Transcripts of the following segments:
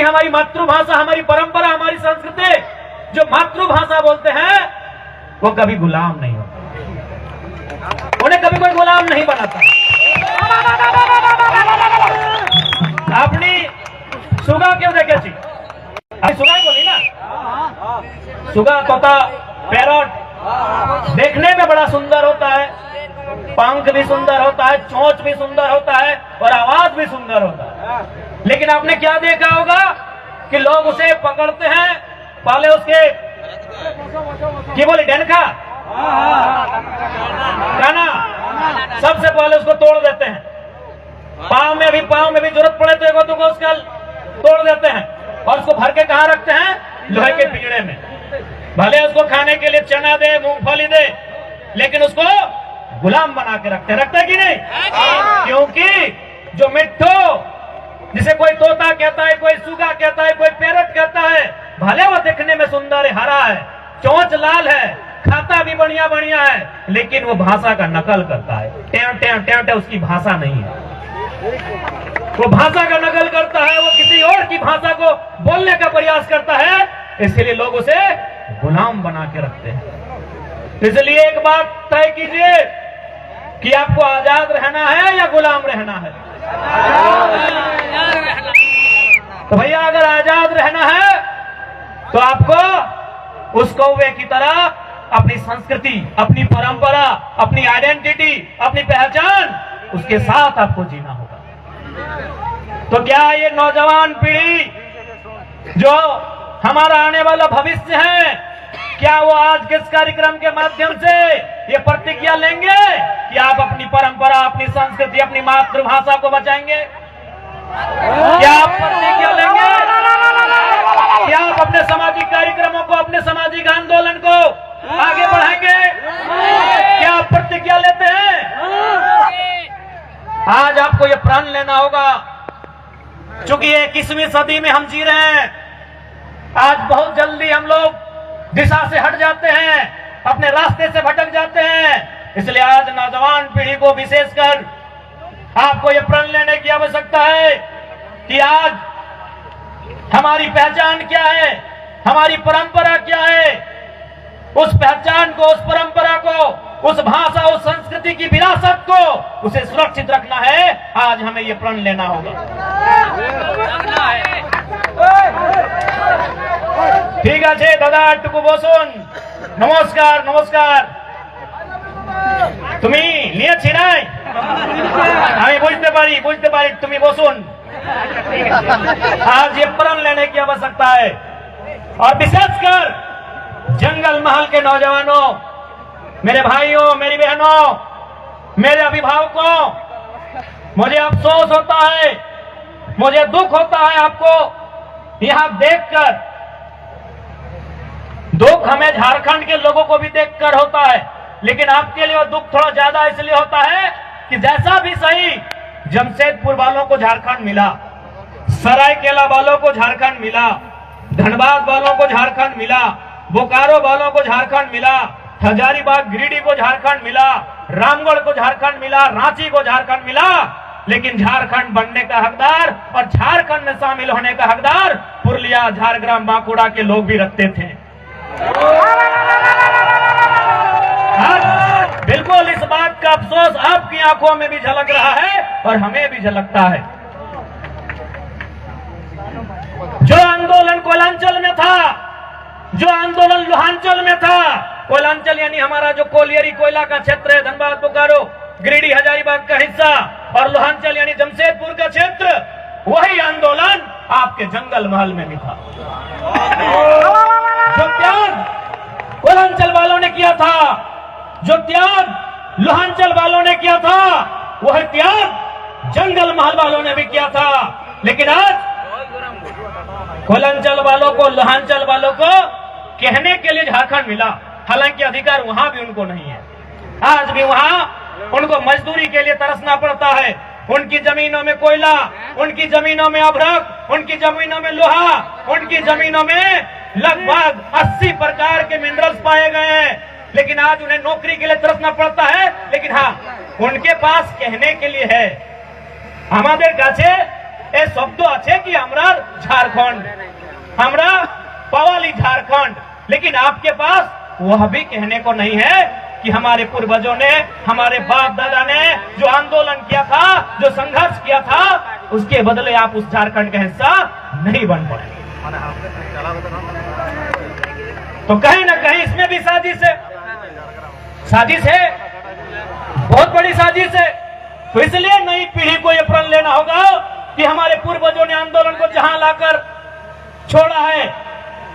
अपनी हमारी मातृभाषा, हमारी परंपरा, हमारी संस्कृति, जो मातृभाषा बोलते हैं वो कभी गुलाम नहीं होता, उन्हें कभी कोई गुलाम नहीं बनाता। अपनी सुगा क्यों देखे छी, सुगा ही बोली ना, सुगा, तोता, पैरट देखने में बड़ा सुंदर होता है, पंख भी सुंदर होता है, चोंच भी सुंदर होता है और आवाज भी सुंदर होता है। लेकिन आपने क्या देखा होगा कि लोग उसे पकड़ते हैं, पहले उसके क्या बोले डंका काना, सबसे पहले उसको तोड़ देते हैं, पाँव में भी जरूरत पड़े तो एक को उसका तोड़ देते हैं और उसको भर के कहाँ रखते हैं, लोहे के पिंजड़े में। भले उसको खाने के लिए चना दे, मूंगफली दे, लेकिन उसको गुलाम बना के रखते हैं कि नहीं? क्योंकि जो मिट्ठू, जिसे कोई तोता कहता है, कोई सुगा कहता है, कोई पैरट कहता है, भले वो दिखने में सुंदर है, हरा है, चोंच लाल है, खाता भी बढ़िया बढ़िया है, लेकिन वो भाषा का नकल करता है। टें टें टें टें उसकी भाषा नहीं है, वो भाषा का नकल करता है, वो किसी और की भाषा को बोलने का प्रयास करता है, इसलिए लोग उसे गुलाम बना के रखते हैं। इसलिए एक बात तय कीजिए कि आपको आजाद रहना है या गुलाम रहना है। तो भैया अगर आजाद रहना है तो आपको उस कौवे की तरह अपनी संस्कृति, अपनी परंपरा, अपनी आइडेंटिटी, अपनी पहचान, उसके साथ आपको जीना होगा। तो क्या ये नौजवान पीढ़ी जो हमारा आने वाला भविष्य है, क्या वो आज के इस कार्यक्रम के माध्यम से ये प्रतिज्ञा लेंगे कि आप अपनी परंपरा, अपनी संस्कृति, अपनी मातृभाषा को बचाएंगे? क्या आप प्रतिज्ञा लेंगे? क्या आप अपने सामाजिक कार्यक्रमों को, अपने सामाजिक आंदोलन को आगे बढ़ाएंगे? क्या आप प्रतिज्ञा लेते हैं? आज आपको ये प्रण लेना होगा, क्योंकि 21वीं सदी में हम जी रहे हैं। आज बहुत जल्दी हम लोग दिशा से हट जाते हैं, अपने रास्ते से भटक जाते हैं। इसलिए आज नौजवान पीढ़ी को विशेषकर आपको यह प्रण लेने की आवश्यकता है कि आज हमारी पहचान क्या है, हमारी परंपरा क्या है, उस पहचान को, उस परंपरा को, उस भाषा, उस संस्कृति की विरासत को, उसे सुरक्षित रखना है। आज हमें यह प्रण लेना होगा। ঠিক আছে দাদা, একটু বসুন। নমস্কার নমস্কার। তুমি নিয়েছি নাই? আমি বুঝতে পারি তুমি বসুন। आज ये प्रण लेने की आवश्यकता है और विशेषकर जंगल महल के नौजवानों, मेरे भाइयों, मेरी बहनों, मेरे अभिभावकों, मुझे अफसोस होता है, मुझे दुख होता है आपको यहां देखकर। दुख हमें झारखंड के लोगों को भी देखकर होता है, लेकिन आपके लिए वो दुख थोड़ा ज्यादा इसलिए होता है कि जैसा भी सही जमशेदपुर वालों को झारखंड मिला, सरायकेला वालों को झारखंड मिला, धनबाद वालों को झारखंड मिला, बोकारो वालों को झारखंड मिला, हजारीबाग गिरिडीह को झारखंड मिला, रामगढ़ को झारखंड मिला, रांची को झारखंड मिला, लेकिन झारखंड बनने का हकदार और झारखंड में शामिल होने का हकदार पुरुलिया, झारग्राम, बांकुड़ा के लोग भी रखते थे। बिल्कुल इस बात का अफसोस आपकी आंखों में भी झलक रहा है और हमें भी झलकता है। जो आंदोलन कोयलांचल में था, जो आंदोलन लोहांचल में था, कोयलांचल यानी हमारा जो कोलियरी कोयला का क्षेत्र है, धनबाद, बोकारो, गिरिडीह, हजारीबाग का हिस्सा, और लोहांचल यानी जमशेदपुर का क्षेत्र, वही आंदोलन आपके जंगल महल में भी था। जो त्याग कोयलांचल वालों ने किया था, जो त्याग लोहांचल वालों ने किया था, वह त्याग जंगल महल वालों ने भी किया था। लेकिन आज कोयलांचल वालों को, लोहांचल वालों को कहने के लिए झारखंड मिला, हालांकि अधिकार वहां भी उनको नहीं है। आज भी वहां उनको मजदूरी के लिए तरसना पड़ता है। उनकी जमीनों में कोयला, उनकी जमीनों में अभ्रक, उनकी जमीनों में लोहा, उनकी जमीनों में लगभग 80 प्रकार के मिनरल्स पाए गए हैं, लेकिन आज उन्हें नौकरी के लिए तरसना पड़ता है। लेकिन हाँ, उनके पास कहने के लिए है। हमारे काछे ए शब्द अच्छे कि हमरा झारखंड, हमरा पवाली झारखंड, लेकिन आपके पास वह भी कहने को नहीं है कि हमारे पूर्वजों ने, हमारे बाप दादा ने जो आंदोलन किया था, जो संघर्ष किया था, उसके बदले आप उस झारखंड का हिस्सा नहीं बन पाए। तो कहीं ना कहीं इसमें भी साजिश है, साजिश है, बहुत बड़ी साजिश है। तो इसलिए नई पीढ़ी को यह प्रण लेना होगा कि हमारे पूर्वजों ने आंदोलन को जहां लाकर छोड़ा है,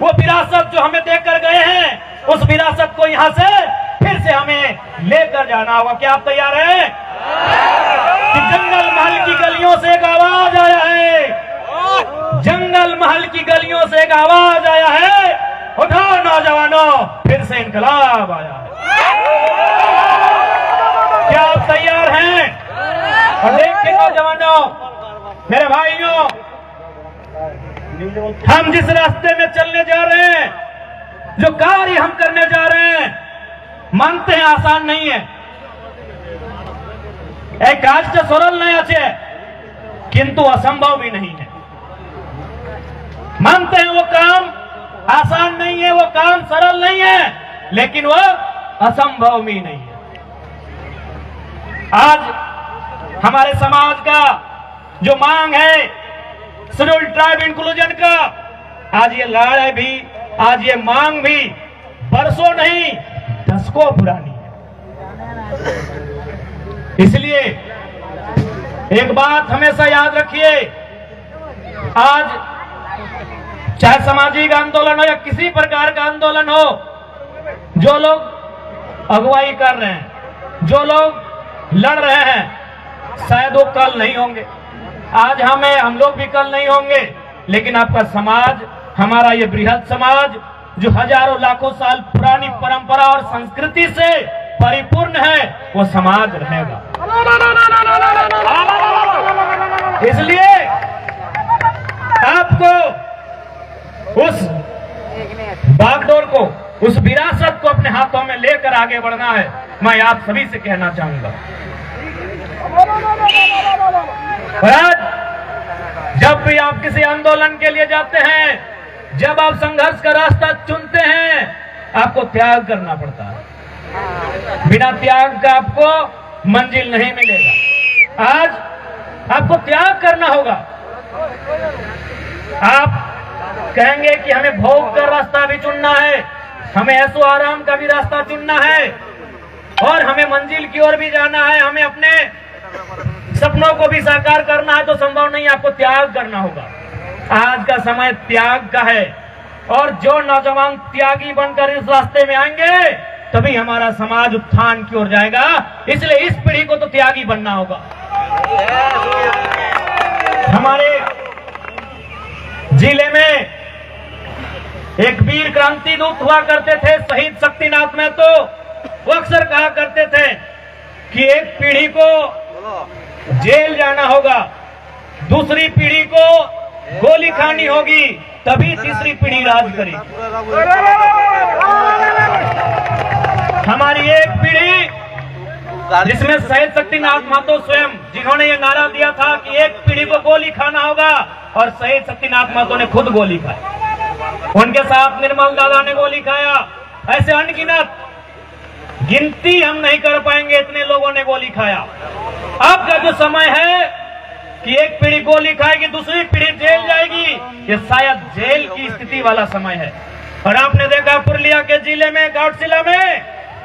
वो विरासत जो हमें देकर गए हैं, उस विरासत को यहां से फिर से हमें लेकर जाना होगा। क्या आप तैयार हैं? कि जंगल महल की गलियों से एक आवाज आया है, जंगल महल की गलियों से एक आवाज आया है, उठो नौजवानों, फिर से इनकलाब आया है। क्या आप तैयार हैं? और देखिए नौजवानों, मेरे भाइयों, हम जिस रास्ते में चलने जा रहे हैं, जो कार्य हम करने जा रहे हैं, मानते हैं आसान नहीं है, एक काज तो सरल नहीं अच्छे, किंतु असंभव भी नहीं है। मानते हैं वो काम आसान नहीं है, वो काम सरल नहीं है, लेकिन वो असंभव भी नहीं है। आज हमारे समाज का जो मांग है शेड्यूल ट्राइब इंक्लूजन का, आज ये लड़ाई भी, आज ये मांग भी बरसों नहीं दशकों पुरानी है। इसलिए एक बात हमेशा याद रखिए, आज चाहे सामाजिक आंदोलन हो या किसी प्रकार का आंदोलन हो, जो लोग अगुवाई कर रहे हैं, जो लोग लड़ रहे हैं, शायद वो कल नहीं होंगे, आज हम लोग भी कल नहीं होंगे, लेकिन आपका समाज, हमारा ये बृहद समाज जो हजारों लाखों साल पुरानी परंपरा और संस्कृति से परिपूर्ण है, वो समाज रहेगा। इसलिए आपको उस बागडोर को, उस विरासत को अपने हाथों में लेकर आगे बढ़ना है। मैं आप सभी से कहना चाहूंगा, आज जब भी आप किसी आंदोलन के लिए जाते हैं, जब आप संघर्ष का रास्ता चुनते हैं, आपको त्याग करना पड़ता है। बिना त्याग का आपको मंजिल नहीं मिलेगा। आज आपको त्याग करना होगा। आप कहेंगे कि हमें भोग का रास्ता भी चुनना है, हमें ऐसो आराम का भी रास्ता चुनना है, और हमें मंजिल की ओर भी जाना है, हमें अपने सपनों को भी साकार करना है, तो संभव नहीं, आपको त्याग करना होगा। आज का समय त्याग का है, और जो नौजवान त्यागी बनकर इस रास्ते में आएंगे, तभी हमारा समाज उत्थान की ओर जाएगा। इसलिए इस पीढ़ी को तो त्यागी बनना होगा। हमारे जिले में एक वीर क्रांति दूत हुआ करते थे, शहीद शक्तिनाथ महतो। वो अक्सर कहा करते थे कि एक पीढ़ी को जेल जाना होगा, दूसरी पीढ़ी को गोली खानी होगी, तभी तीसरी पीढ़ी राज करेगी। हमारी एक पीढ़ी जिसमें शहीद शक्तिनाथ महतो स्वयं, जिन्होंने ये नारा दिया था कि एक पीढ़ी को गोली खाना होगा, और शहीद शक्तिनाथ महतो ने खुद गोली खाई, उनके साथ निर्मल दादा ने गोली खाया। ऐसे अनगिनत, गिनती हम नहीं कर पाएंगे, इतने लोगों ने गोली खाया। अब का जो समय है कि एक पीढ़ी गोली खाएगी, दूसरी पीढ़ी जेल जाएगी, ये शायद जेल की स्थिति वाला समय है। और आपने देखा पुरुलिया के जिले में, गाउटसिला में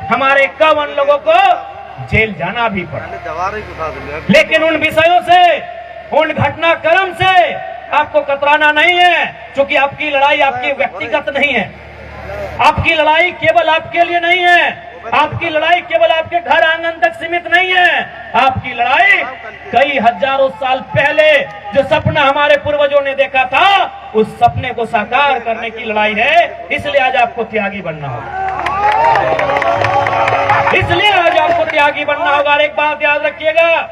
हमारे 51 लोगों को जेल जाना भी पड़ा। लेकिन उन विषयों से, उन घटनाक्रम से आपको कतराना नहीं है, क्योंकि आपकी लड़ाई आपकी व्यक्तिगत नहीं है, आपकी लड़ाई केवल आपके लिए नहीं है, आपकी लड़ाई केवल आपके घर आंगन तक सीमित नहीं है। आपकी लड़ाई कई हजारों साल पहले जो सपना हमारे पूर्वजों ने देखा था, उस सपने को साकार करने की लड़ाई है। इसलिए आज आपको त्यागी बनना होगा, इसलिए आज आपको त्यागी बनना होगा। और एक बात याद रखिएगा,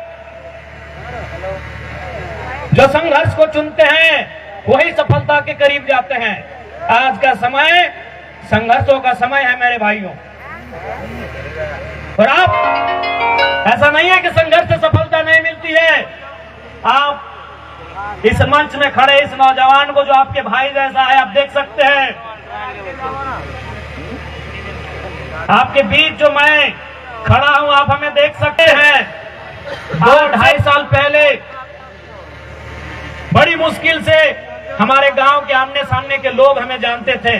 जो संघर्ष को चुनते हैं वही सफलता के करीब जाते हैं। आज का समय संघर्षों का समय है मेरे भाइयों। और आप, ऐसा नहीं है कि संघर्ष से सफलता नहीं मिलती है। आप इस मंच में खड़े इस नौजवान को जो आपके भाई जैसा है, आप देख सकते हैं। आपके बीच जो मैं खड़ा हूं, आप हमें देख सकते हैं। 2-2.5 साल पहले बड़ी मुश्किल से हमारे गांव के आमने सामने के लोग हमें जानते थे।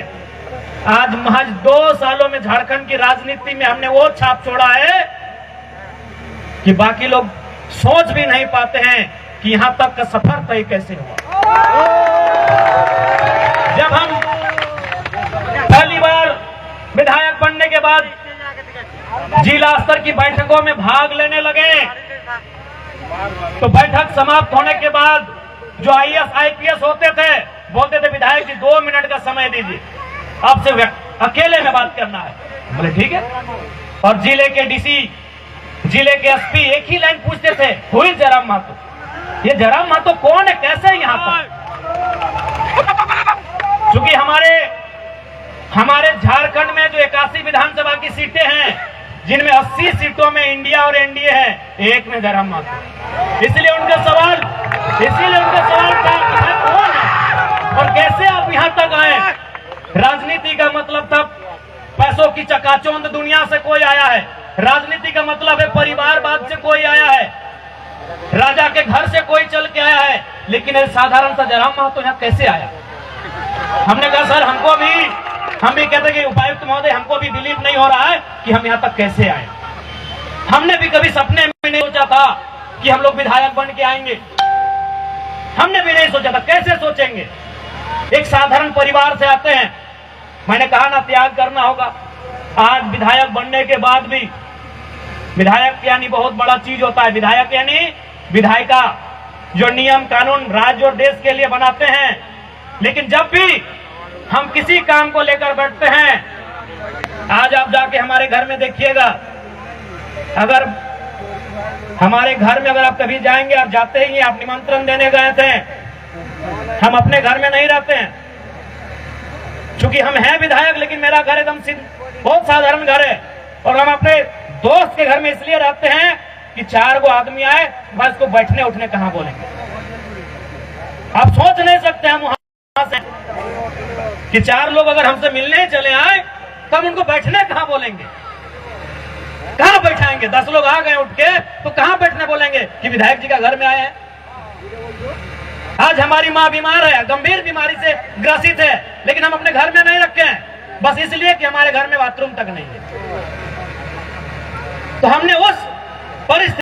आज महज 2 सालों में झारखंड की राजनीति में हमने वो छाप छोड़ा है कि बाकी लोग सोच भी नहीं पाते हैं कि यहां तक का सफर तय कैसे हुआ। जब हम पहली बार विधायक बनने के बाद जिला स्तर की बैठकों में भाग लेने लगे, तो बैठक समाप्त होने के बाद जो IAS IPS होते थे, बोलते थे विधायक जी 2 मिनट का समय दीजिए, आपसे अकेले में बात करना है। बोले ठीक है। और जिले के DC, जिले के SP एक ही लाइन पूछते थे, हुई जयराम महतो। ये जयराम महतो कौन है, कैसे यहाँ पर? क्योंकि हमारे झारखंड में जो 81 विधानसभा की सीटें हैं, जिनमें 80 सीटों में इंडिया और NDA है, एक में जयराम महतो। इसलिए उनका सवाल था कि कौन है और कैसे आप यहां तक आए। राजनीति का मतलब था पैसों की चकाचौंध दुनिया से कोई आया है। राजनीति का मतलब है परिवारवाद से कोई आया है, राजा के घर से कोई चल के आया है। लेकिन साधारण सा जयराम महतो यहाँ कैसे आया? हमने कहा सर हम भी कहते कि उपायुक्त महोदय, हमको भी बिलीव नहीं हो रहा है कि हम यहाँ तक कैसे आए। हमने भी कभी सपने में नहीं सोचा था कि हम लोग विधायक बन के आएंगे। हमने भी नहीं सोचा था, कैसे सोचेंगे? एक साधारण परिवार से आते हैं। मैंने कहा ना, त्याग करना होगा। आज विधायक बनने के बाद भी, विधायक यानी बहुत बड़ा चीज होता है। विधायक यानी विधायिका, जो नियम कानून राज्य और देश के लिए बनाते हैं। लेकिन जब भी हम किसी काम को लेकर बैठते हैं, आज आप जाके हमारे घर में देखिएगा, अगर हमारे घर में अगर आप कभी जाएंगे, आप जाते ही आप निमंत्रण देने गए थे, हम अपने घर में नहीं रहते हैं। क्योंकि हम हैं विधायक, लेकिन मेरा घर एकदम बहुत साधारण घर है। और हम अपने दोस्त के घर में इसलिए रहते हैं कि 4 गो आदमी आए, बस को बैठने उठने कहां बोलेंगे। आप सोच नहीं सकते हम वहां से कि 4 लोग अगर हमसे मिलने चले आए, तो हम उनको बैठने कहां बोलेंगे, कहां बैठाएंगे? 10 लोग आ गए उठ के, तो कहां बैठने बोलेंगे कि विधायक जी का घर में आए हैं। आज हमारी माँ बीमार है, गंभीर बीमारी से ग्रसित है, लेकिन हम अपने घर में नहीं रखे हैं, बस इसलिए कि हमारे घर में बाथरूम तक नहीं है। तो हमने उस परिस्थिति